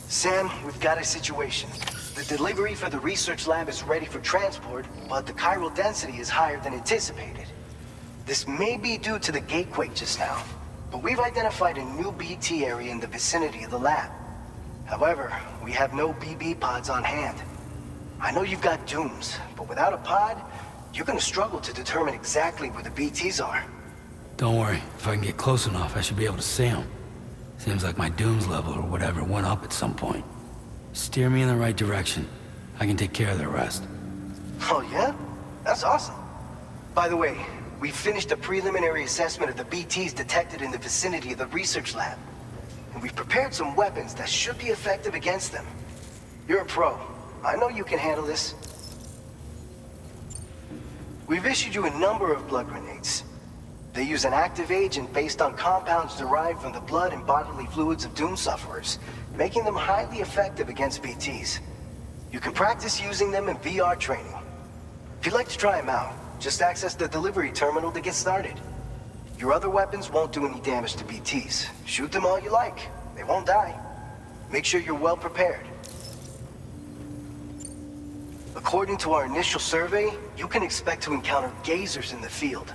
Sam, we've got a situation. The delivery for the research lab is ready for transport, but the chiral density is higher than anticipated. This may be due to the gatequake just now, but we've identified a new BT area in the vicinity of the lab. However, we have no BB pods on hand. I know you've got dooms, but without a pod, you're gonna struggle to determine exactly where the BTs are. Don't worry. If I can get close enough, I should be able to see them. Seems like my dooms level or whatever went up at some point. Steer me in the right direction. I can take care of the rest. Oh yeah? That's awesome. By the way, we finished a preliminary assessment of the BTs detected in the vicinity of the research lab. And we've prepared some weapons that should be effective against them. You're a pro. I know you can handle this. We've issued you a number of blood grenades. They use an active agent based on compounds derived from the blood and bodily fluids of Doom sufferers, making them highly effective against BTs. You can practice using them in VR training. If you'd like to try them out, just access the delivery terminal to get started. Your other weapons won't do any damage to BTs. Shoot them all you like. They won't die. Make sure you're well prepared. According to our initial survey, you can expect to encounter gazers in the field.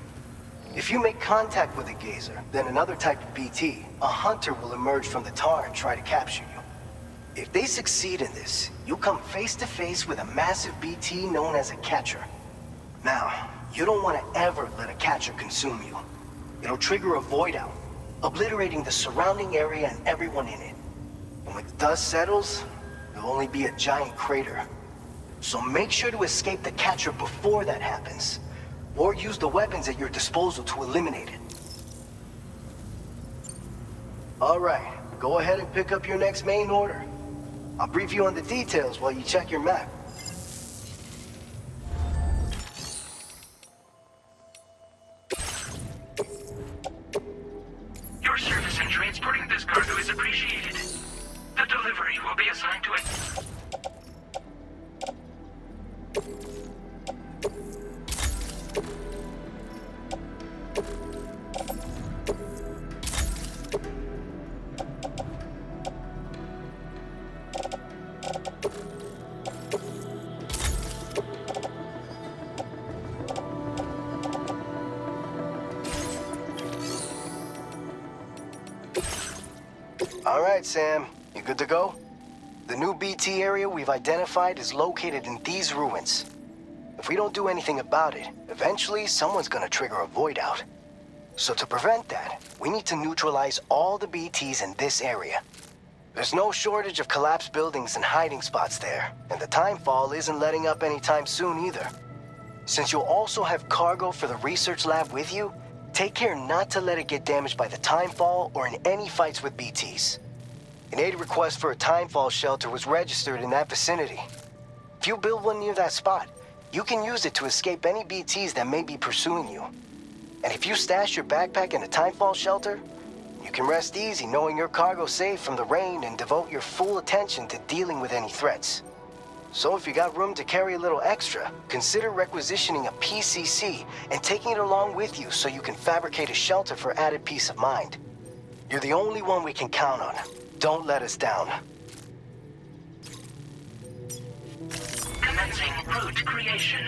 If you make contact with a gazer, then another type of BT, a hunter will emerge from the tar and try to capture you. If they succeed in this, you'll come face to face with a massive BT known as a catcher. Now, you don't want to ever let a catcher consume you. It'll trigger a void out, obliterating the surrounding area and everyone in it. And when the dust settles, there'll only be a giant crater. So make sure to escape the catcher before that happens. Or use the weapons at your disposal to eliminate it. Alright, go ahead and pick up your next main order. I'll brief you on the details while you check your map. Your service in transporting this cargo is appreciated. The delivery will be assigned to it. Alright, Sam. You good to go? The new BT area we've identified is located in these ruins. If we don't do anything about it, eventually someone's gonna trigger a void out. So to prevent that, we need to neutralize all the BTs in this area. There's no shortage of collapsed buildings and hiding spots there, and the timefall isn't letting up anytime soon either. Since you'll also have cargo for the research lab with you, take care not to let it get damaged by the timefall or in any fights with BTs. An aid request for a timefall shelter was registered in that vicinity. If you build one near that spot, you can use it to escape any BTs that may be pursuing you. And if you stash your backpack in a timefall shelter, you can rest easy knowing your cargo's safe from the rain and devote your full attention to dealing with any threats. So if you got room to carry a little extra, consider requisitioning a PCC and taking it along with you so you can fabricate a shelter for added peace of mind. You're the only one we can count on. Don't let us down. Commencing route creation.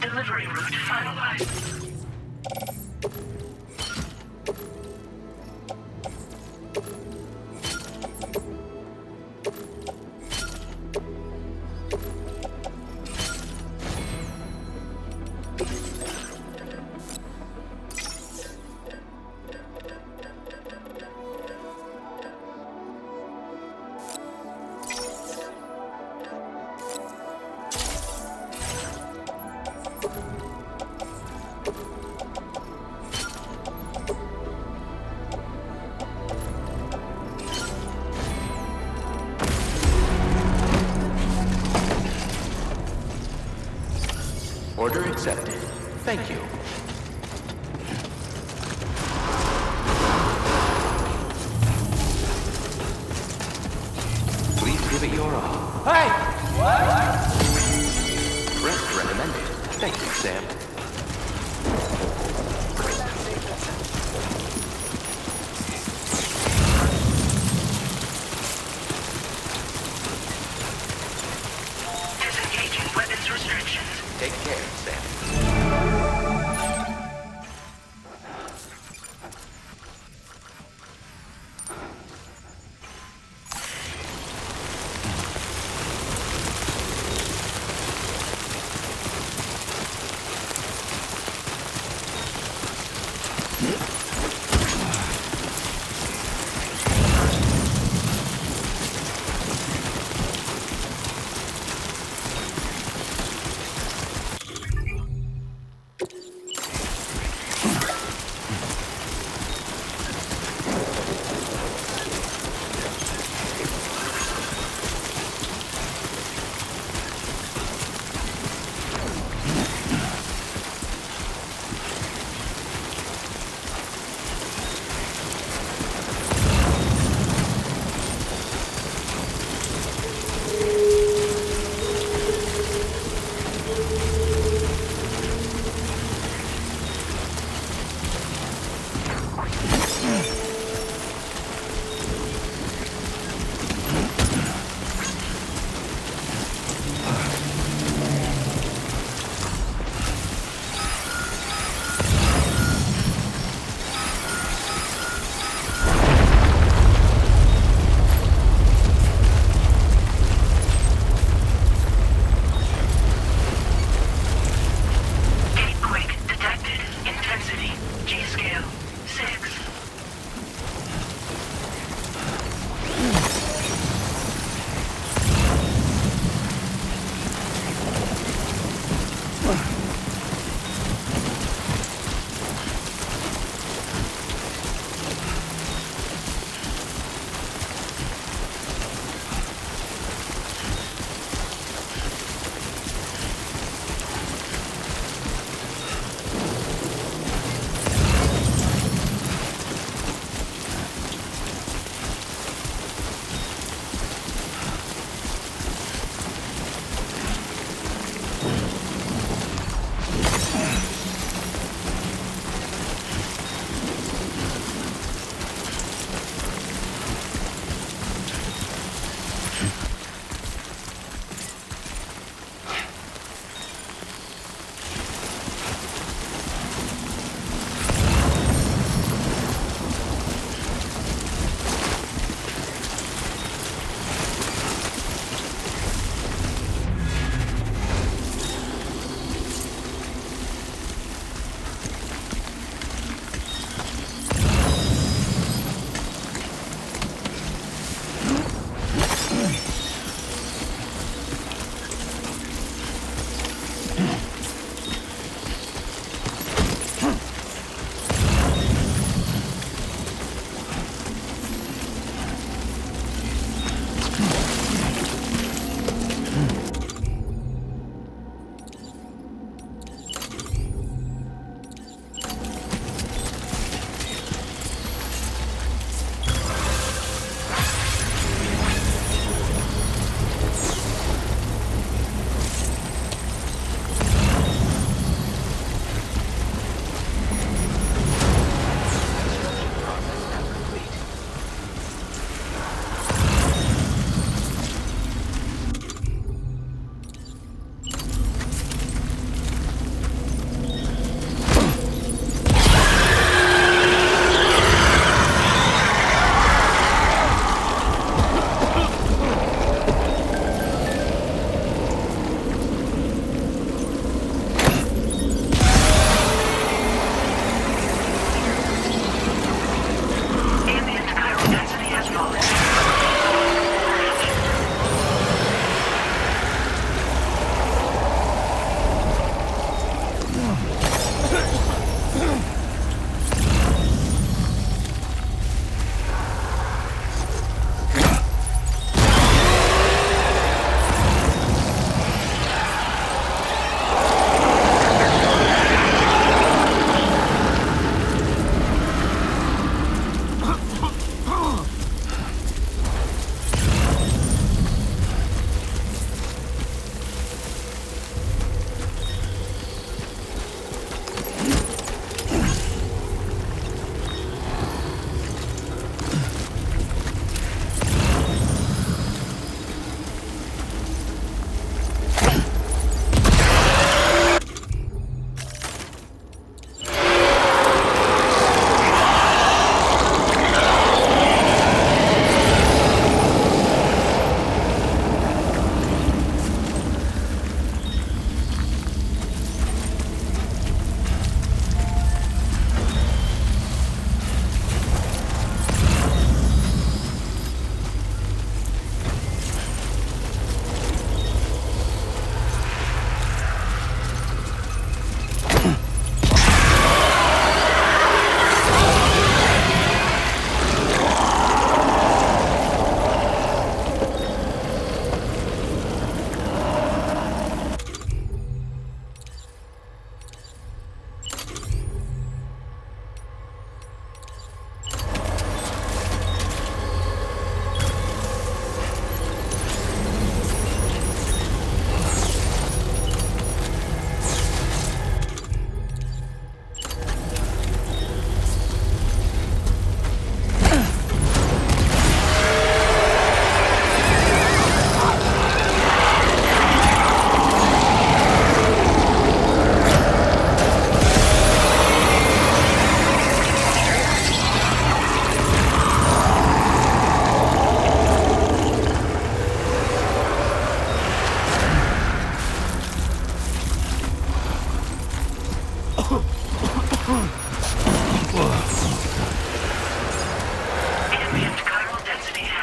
Delivery route finalized. Order accepted. Thank you. Please give it your all. Hey! What? Rest recommended. Thank you, Sam.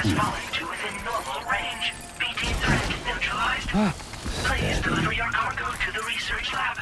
has fallen to within normal range. BT threat neutralized. Please deliver your cargo to the research lab.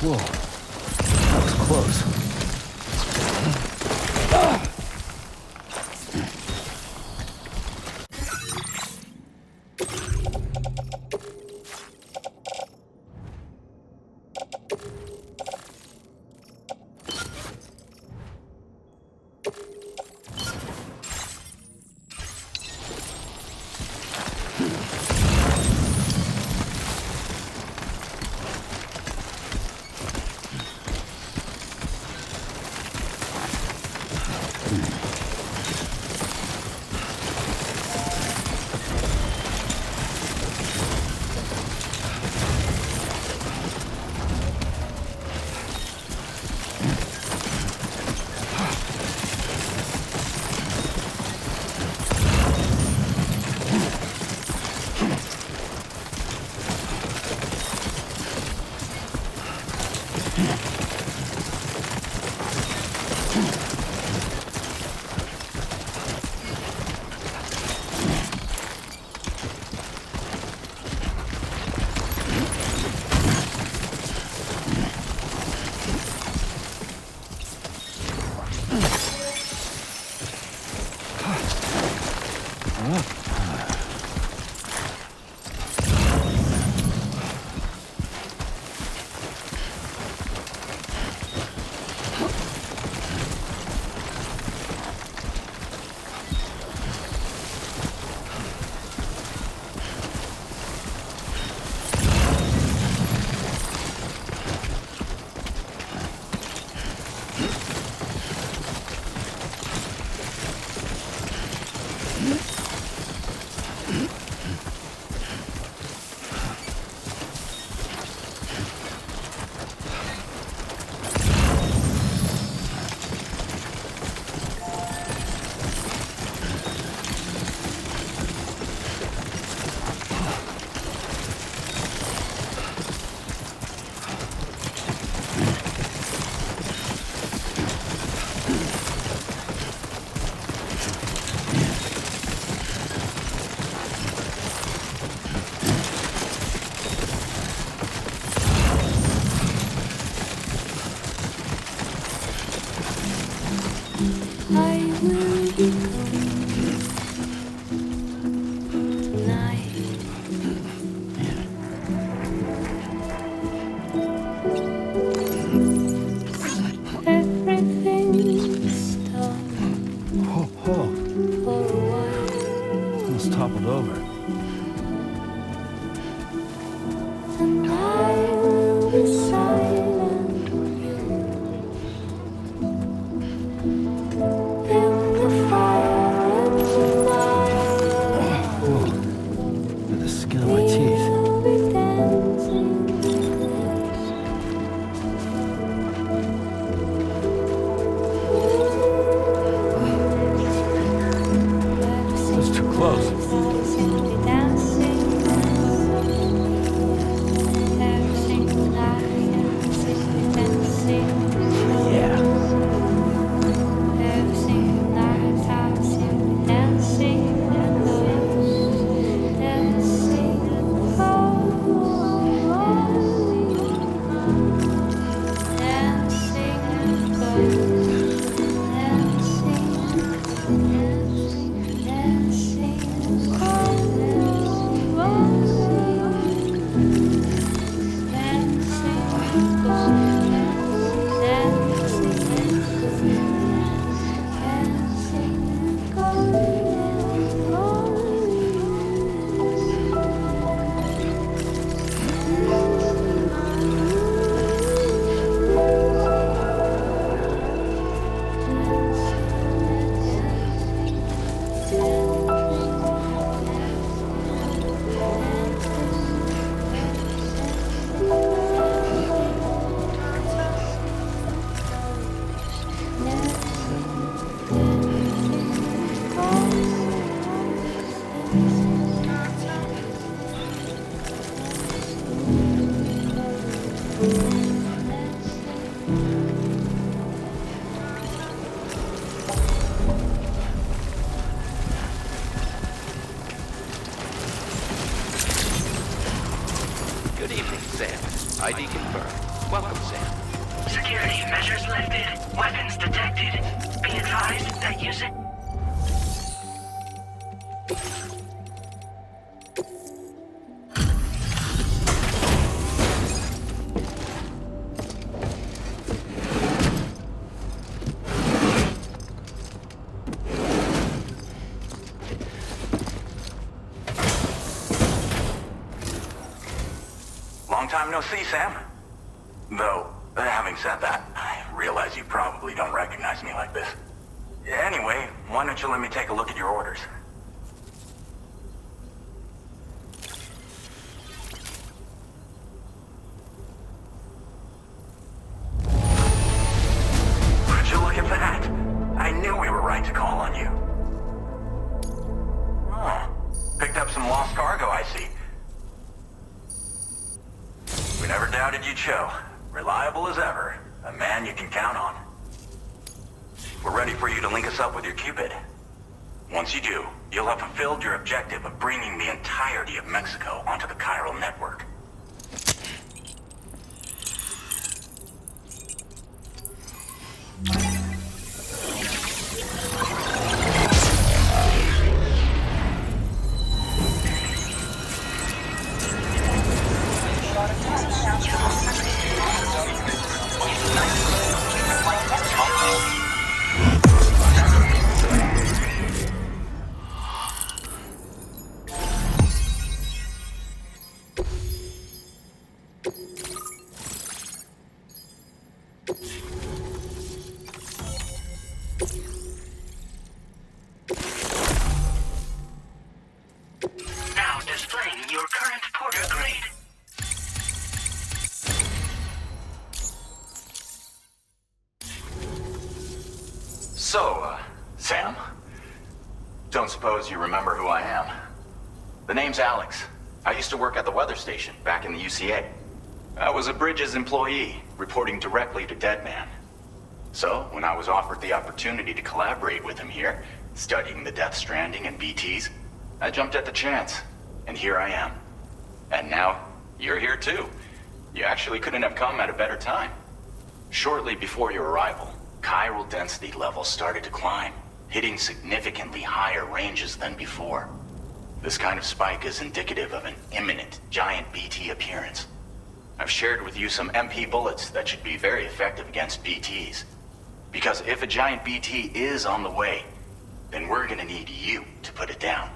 Whoa. That was close. Toppled over. And I will be silent in the fire. Good evening, Sam. ID confirmed. Welcome, Sam. Security measures lifted. Weapons detected. Be advised that using... Long time no see, Sam. Though, having said that, I realize you probably don't recognize me like this. Anyway, why don't you let me take a look at your orders? Would you look at that? I knew we were right to call on you. Oh, picked up some lost cargo, I see. We never doubted you'd show. Reliable as ever. A man you can count on. We're ready for you to link us up with your Cupid. Once you do, you'll have fulfilled your objective of bringing the entirety of Mexico onto the chiral network. Now displaying your current porter grade. So, Sam, don't suppose you remember who I am? The name's Alex. I used to work at the weather station back in the UCA. I was a Bridges employee, reporting directly to Deadman. So, when I was offered the opportunity to collaborate with him here, studying the Death Stranding and BTs, I jumped at the chance, and here I am. And now, you're here too. You actually couldn't have come at a better time. Shortly before your arrival, chiral density levels started to climb, hitting significantly higher ranges than before. This kind of spike is indicative of an imminent giant BT appearance. I've shared with you some MP bullets that should be very effective against BTs. Because if a giant BT is on the way, then we're gonna need you to put it down.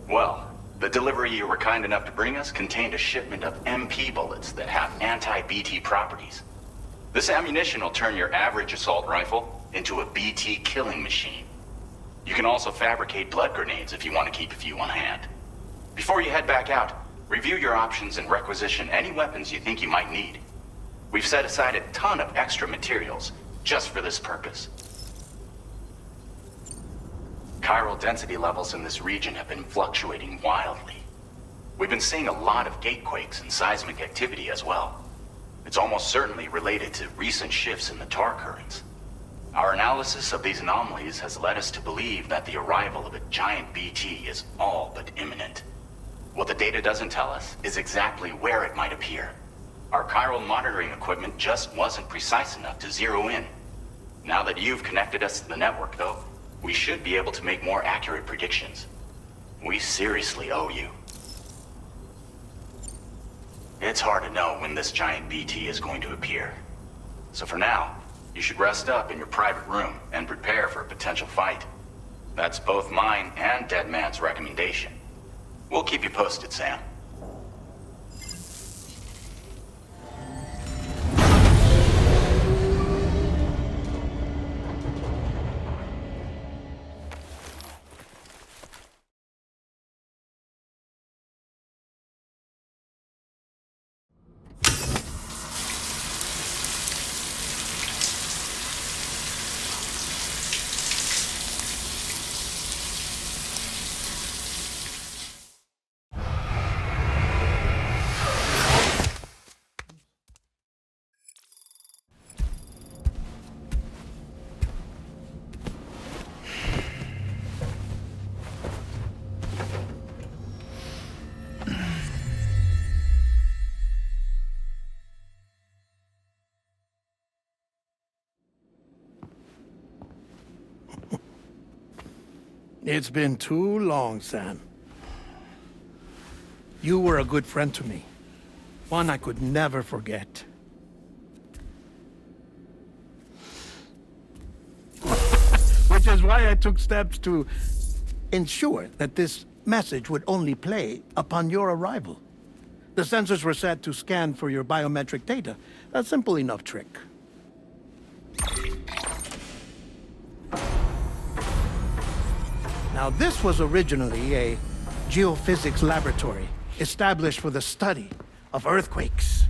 Well, the delivery you were kind enough to bring us contained a shipment of MP bullets that have anti-BT properties. This ammunition will turn your average assault rifle into a BT killing machine. You can also fabricate blood grenades if you want to keep a few on hand. Before you head back out, review your options and requisition any weapons you think you might need. We've set aside a ton of extra materials just for this purpose. Chiral density levels in this region have been fluctuating wildly. We've been seeing a lot of gatequakes and seismic activity as well. It's almost certainly related to recent shifts in the tar currents. Our analysis of these anomalies has led us to believe that the arrival of a giant BT is all but imminent. What the data doesn't tell us is exactly where it might appear. Our chiral monitoring equipment just wasn't precise enough to zero in. Now that you've connected us to the network, though, we should be able to make more accurate predictions. We seriously owe you. It's hard to know when this giant BT is going to appear. So for now, you should rest up in your private room and prepare for a potential fight. That's both mine and Deadman's recommendation. We'll keep you posted, Sam. It's been too long, Sam. You were a good friend to me. One I could never forget. Which is why I took steps to ensure that this message would only play upon your arrival. The sensors were set to scan for your biometric data. A simple enough trick. Now, this was originally a geophysics laboratory established for the study of earthquakes.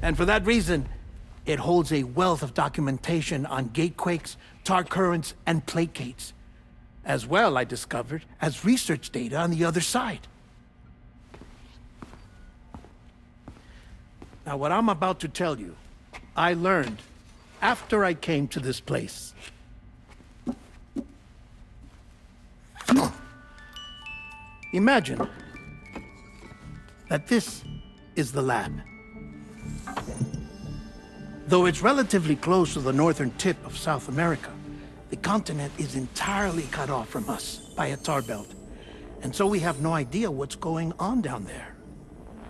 And for that reason, it holds a wealth of documentation on gatequakes, tar currents, and placates. As well, I discovered, as research data on the other side. Now, what I'm about to tell you, I learned after I came to this place. Imagine that this is the lab. Though it's relatively close to the northern tip of South America, the continent is entirely cut off from us by a tar belt. And so we have no idea what's going on down there.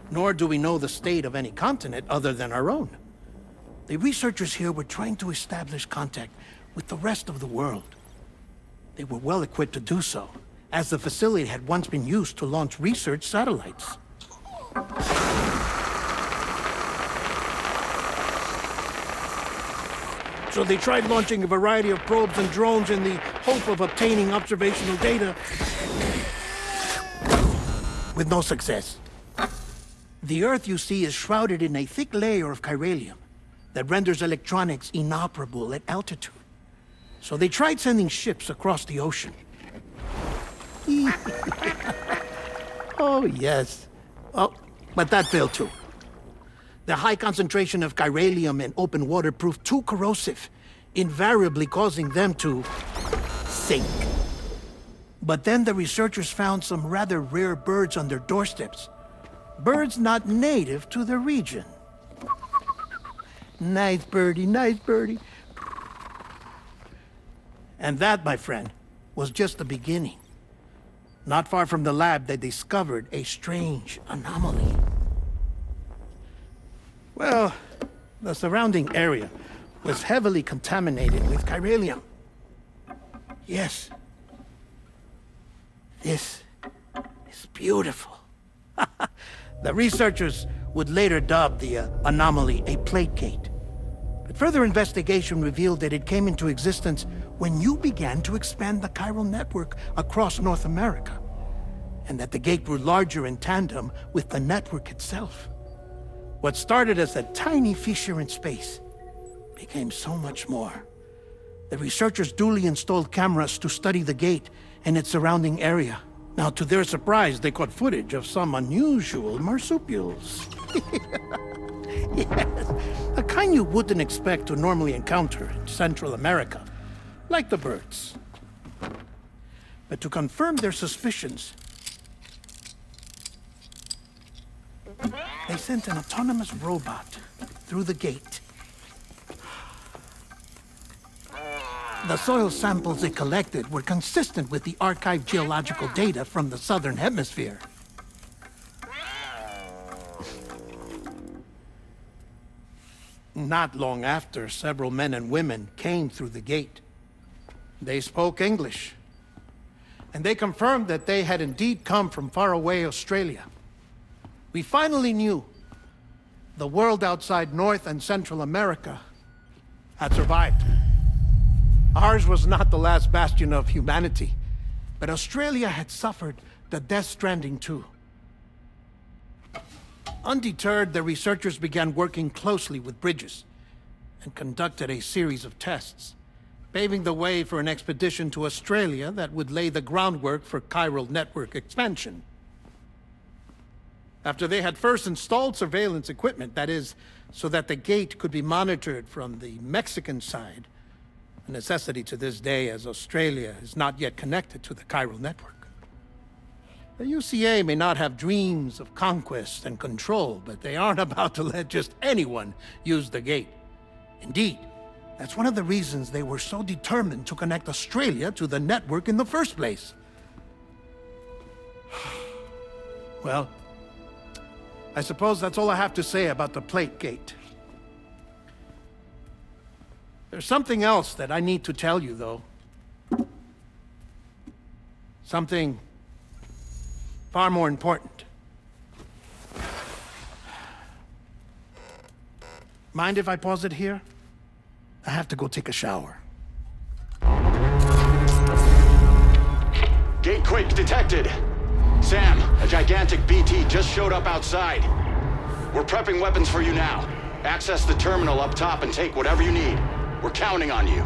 Nor do we know the state of any continent other than our own. The researchers here were trying to establish contact with the rest of the world. They were well equipped to do so, as the facility had once been used to launch research satellites. So they tried launching a variety of probes and drones in the hope of obtaining observational data, with no success. The Earth, you see, is shrouded in a thick layer of chiralium that renders electronics inoperable at altitude. So they tried sending ships across the ocean. Oh, yes. Oh, but that failed too. The high concentration of chiralium in open water proved too corrosive, invariably causing them to sink. But then the researchers found some rather rare birds on their doorsteps. Birds not native to the region. Nice birdie, nice birdie. And that, my friend, was just the beginning. Not far from the lab, they discovered a strange anomaly. Well, the surrounding area was heavily contaminated with chiralium. Yes. This is beautiful. The researchers would later dub the anomaly a placate. But further investigation revealed that it came into existence when you began to expand the chiral network across North America, and that the gate grew larger in tandem with the network itself. What started as a tiny fissure in space became so much more. The researchers duly installed cameras to study the gate and its surrounding area. Now, to their surprise, they caught footage of some unusual marsupials. Yes, a kind you wouldn't expect to normally encounter in Central America, like the birds. But to confirm their suspicions, they sent an autonomous robot through the gate. The soil samples it collected were consistent with the archived geological data from the southern hemisphere. Not long after, several men and women came through the gate. They spoke English, and they confirmed that they had indeed come from faraway Australia. We finally knew the world outside North and Central America had survived. Ours was not the last bastion of humanity, but Australia had suffered the death stranding too. Undeterred, the researchers began working closely with Bridges and conducted a series of tests, paving the way for an expedition to Australia that would lay the groundwork for chiral network expansion. After they had first installed surveillance equipment, that is, so that the gate could be monitored from the Mexican side, a necessity to this day as Australia is not yet connected to the chiral network. The UCA may not have dreams of conquest and control, but they aren't about to let just anyone use the gate. Indeed, that's one of the reasons they were so determined to connect Australia to the network in the first place. Well, I suppose that's all I have to say about the plate gate. There's something else that I need to tell you, though. Something far more important. Mind if I pause it here? I have to go take a shower. Gate quake detected. Sam, a gigantic BT just showed up outside. We're prepping weapons for you now. Access the terminal up top and take whatever you need. We're counting on you.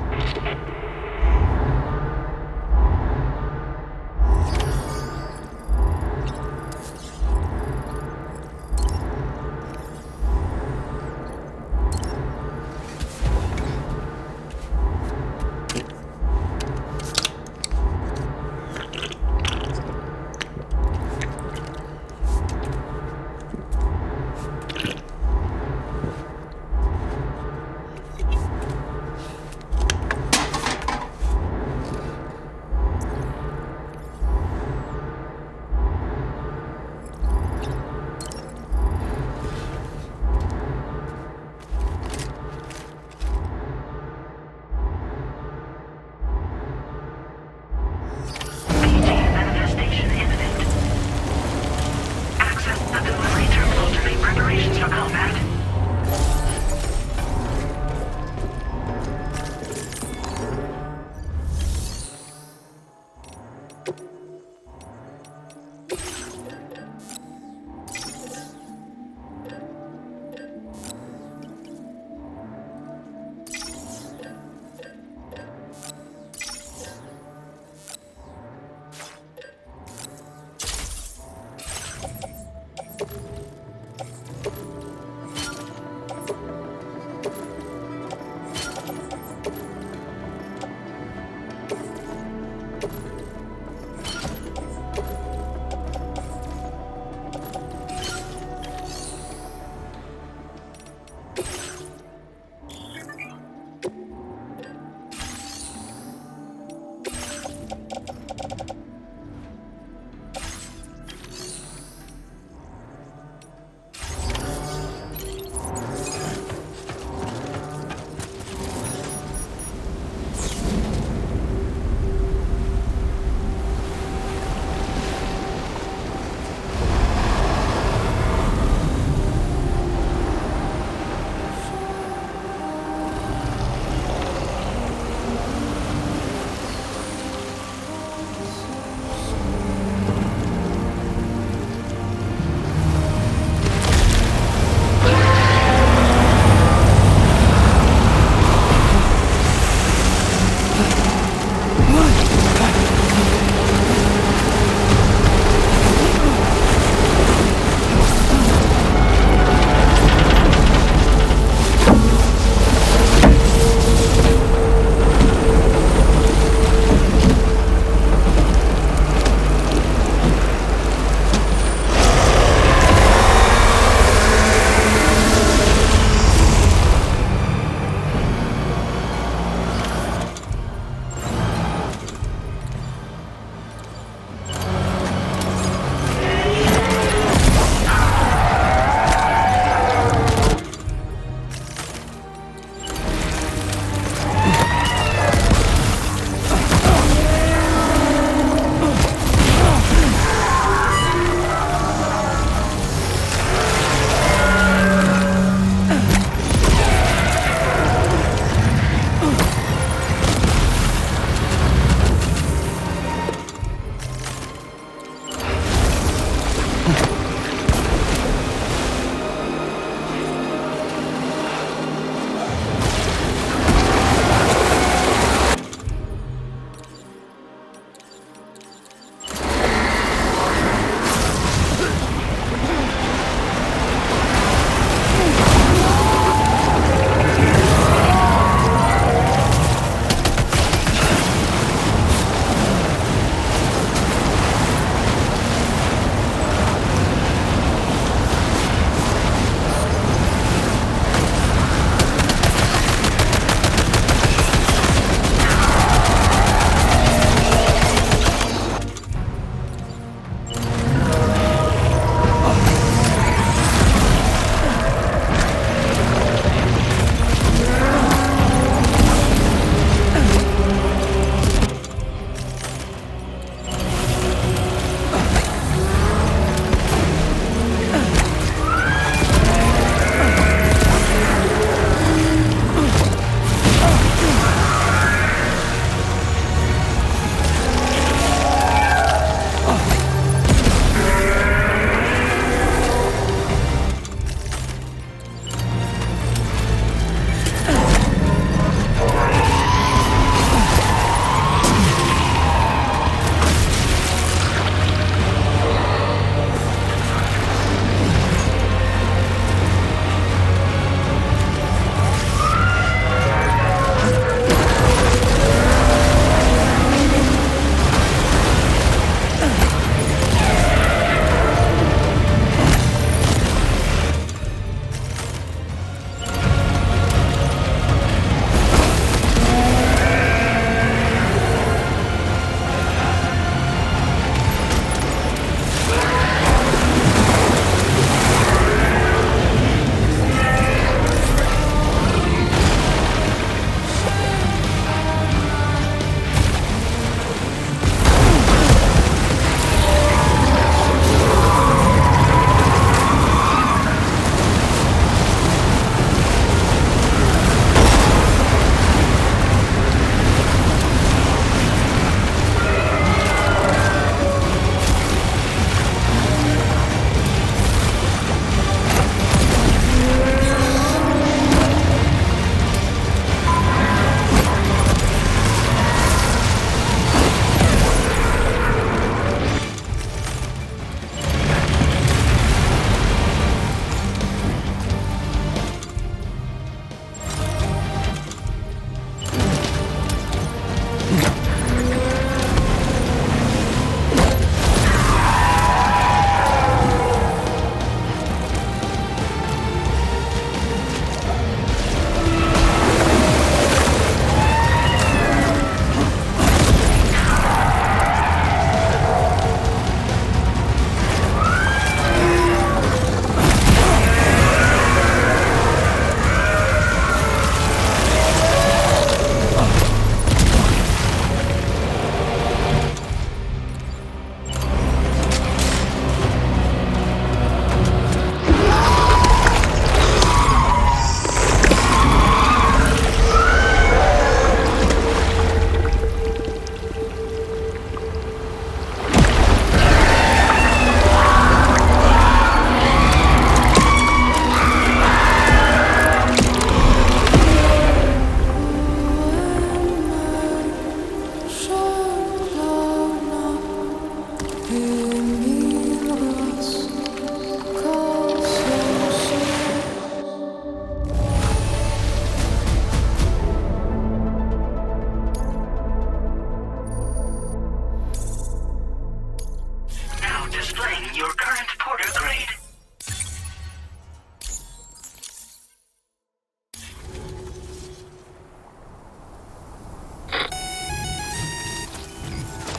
displaying your current porter grade.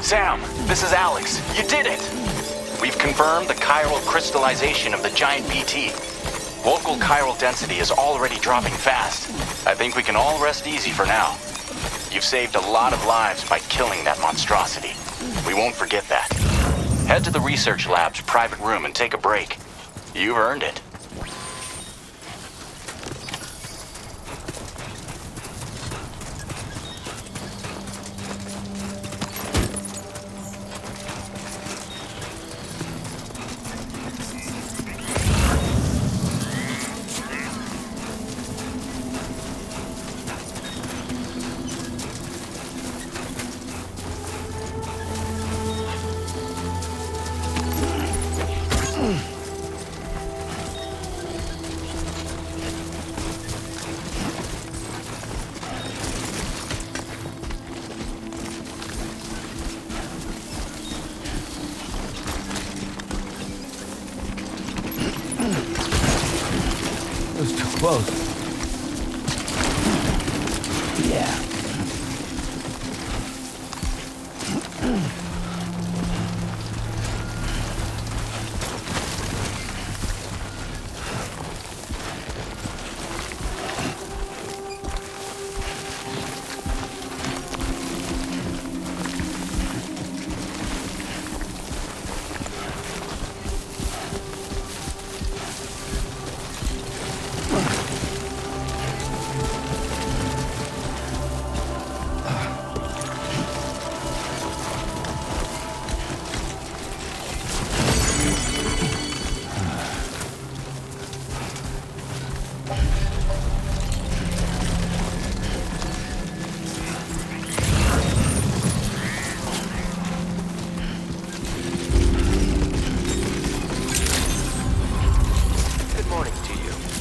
Sam, this is Alex. You did it! We've confirmed the chiral crystallization of the giant BT. Local chiral density is already dropping fast. I think we can all rest easy for now. You've saved a lot of lives by killing that monstrosity. We won't forget that. Head to the research lab's private room and take a break. You've earned it. It was too close. Yeah.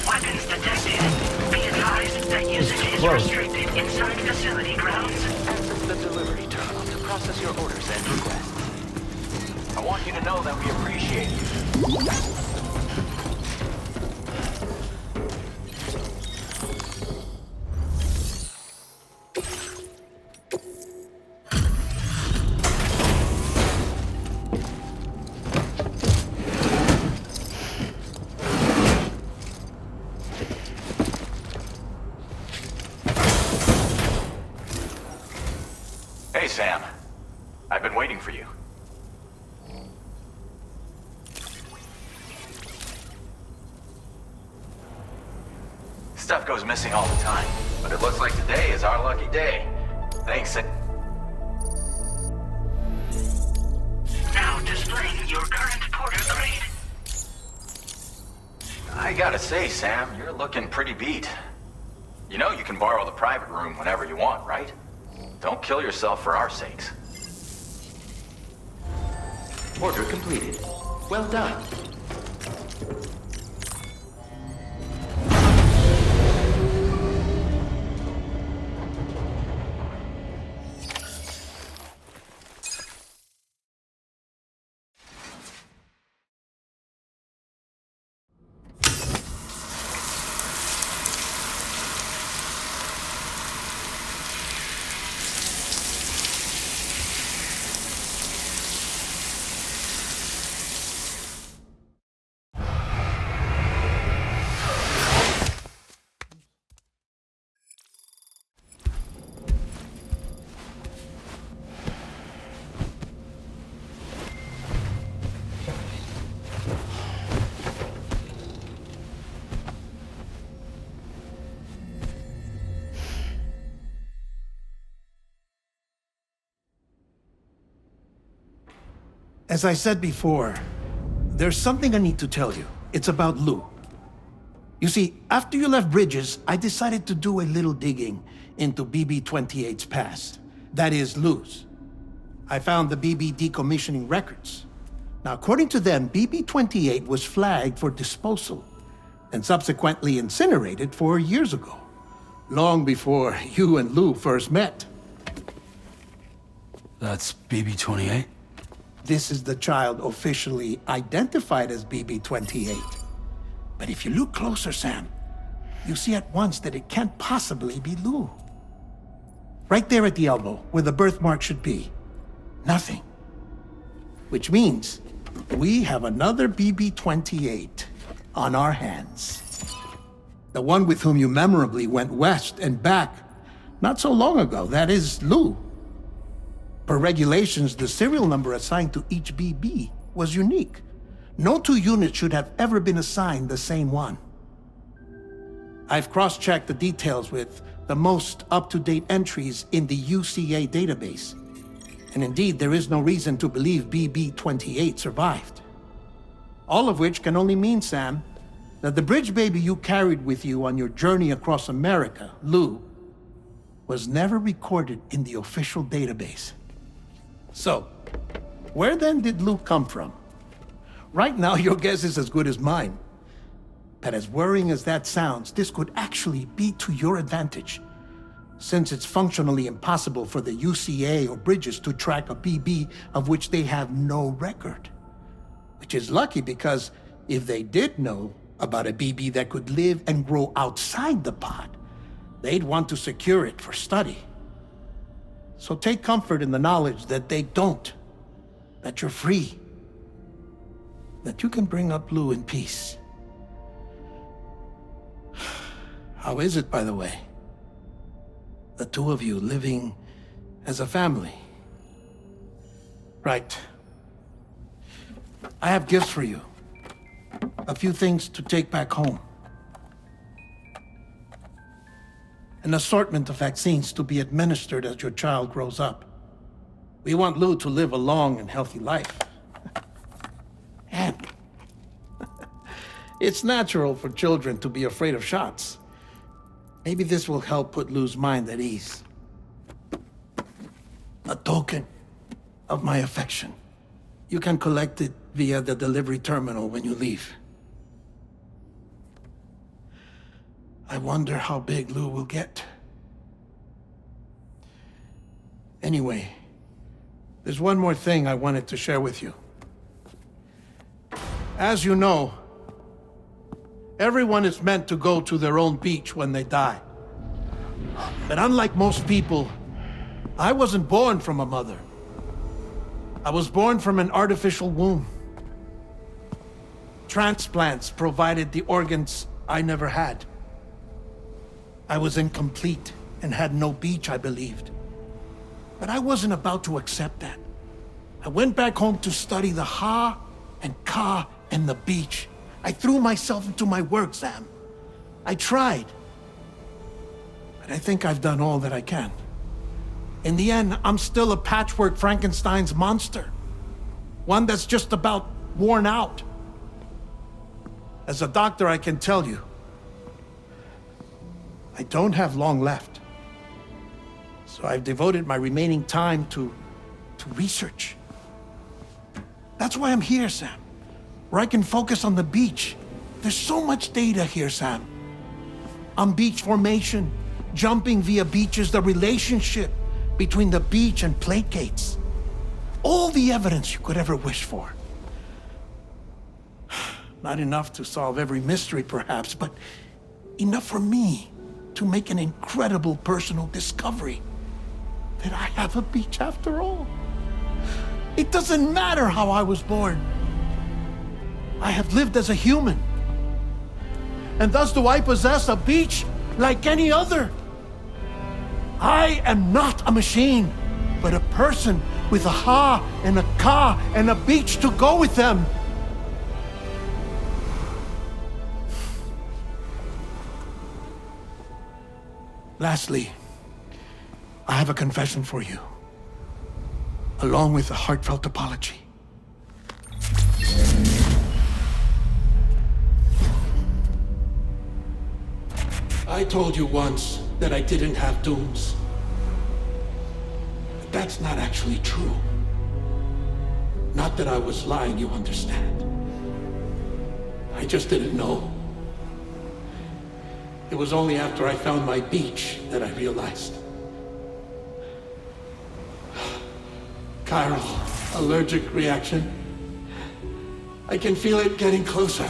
Weapons detected. Be advised that usage is restricted inside facility grounds. Access the delivery terminal to process your orders and requests. I want you to know that we appreciate you. Hey, Sam. I've been waiting for you. Stuff goes missing all the time, but it looks like today is our lucky day. Thanks. Now displaying your current porter grade. I gotta say, Sam, you're looking pretty beat. You know you can borrow the private room whenever you want, right? Don't kill yourself for our sakes. Order completed. Well done. As I said before, there's something I need to tell you. It's about Lou. You see, after you left Bridges, I decided to do a little digging into BB-28's past. That is, Lou's. I found the BB decommissioning records. Now, according to them, BB-28 was flagged for disposal and subsequently incinerated 4 years ago, long before you and Lou first met. That's BB-28? this is the child officially identified as BB-28. But if you look closer, Sam, you see at once that it can't possibly be Lou. Right there at the elbow, where the birthmark should be. Nothing. Which means we have another BB-28 on our hands. The one with whom you memorably went west and back not so long ago, that is Lou. Per regulations, the serial number assigned to each BB was unique. No two units should have ever been assigned the same one. I've cross-checked the details with the most up-to-date entries in the UCA database. And indeed, there is no reason to believe BB-28 survived. All of which can only mean, Sam, that the bridge baby you carried with you on your journey across America, Lou, was never recorded in the official database. So, where then did Lou come from? Right now, your guess is as good as mine. But as worrying as that sounds, this could actually be to your advantage, since it's functionally impossible for the UCA or Bridges to track a BB of which they have no record. Which is lucky because if they did know about a BB that could live and grow outside the pod, they'd want to secure it for study. So take comfort in the knowledge that they don't, that you're free, that you can bring up Lou in peace. How is it, by the way? The two of you living as a family. Right. I have gifts for you. A few things to take back home. An assortment of vaccines to be administered as your child grows up. We want Lou to live a long and healthy life. And it's natural for children to be afraid of shots. Maybe this will help put Lou's mind at ease. A token of my affection. You can collect it via the delivery terminal when you leave. I wonder how big Lou will get. Anyway, there's one more thing I wanted to share with you. As you know, everyone is meant to go to their own beach when they die. But unlike most people, I wasn't born from a mother. I was born from an artificial womb. Transplants provided the organs I never had. I was incomplete and had no beach, I believed. But I wasn't about to accept that. I went back home to study the Ha and Ka and the beach. I threw myself into my work, Sam. I tried. But I think I've done all that I can. In the end, I'm still a patchwork Frankenstein's monster. One that's just about worn out. As a doctor, I can tell you, I don't have long left. So I've devoted my remaining time to research. That's why I'm here, Sam. Where I can focus on the beach. There's so much data here, Sam. On beach formation, jumping via beaches, the relationship between the beach and placates. All the evidence you could ever wish for. Not enough to solve every mystery, perhaps, but enough for me to make an incredible personal discovery that I have a beach after all. It doesn't matter how I was born. I have lived as a human. And thus do I possess a beach like any other. I am not a machine, but a person with a Ha and a Ka and a beach to go with them. Lastly, I have a confession for you, along with a heartfelt apology. I told you once that I didn't have dooms. But that's not actually true. Not that I was lying, you understand. I just didn't know. It was only after I found my beach that I realized. Chiral, Allergic reaction. I can feel it getting closer.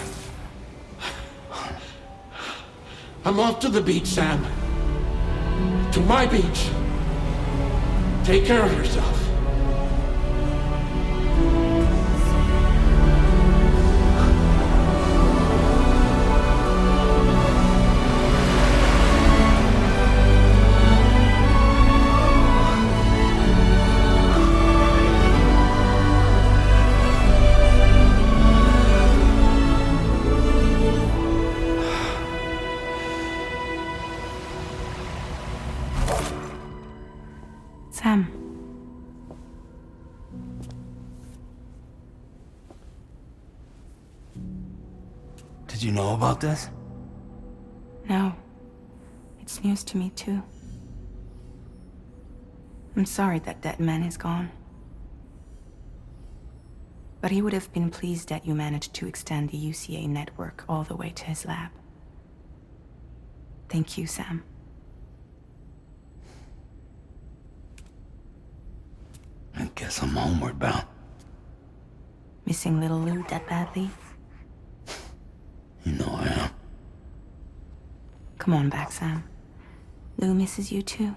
I'm off to the beach, Sam. To my beach. Take care of yourself. Sam. Did you know about this? No. It's news to me, too. I'm sorry that that man is gone. But he would have been pleased that you managed to extend the UCA network all the way to his lab. Thank you, Sam. I guess I'm homeward bound. Missing little Lou that badly? You know I am. Come on back, Sam. Lou misses you too.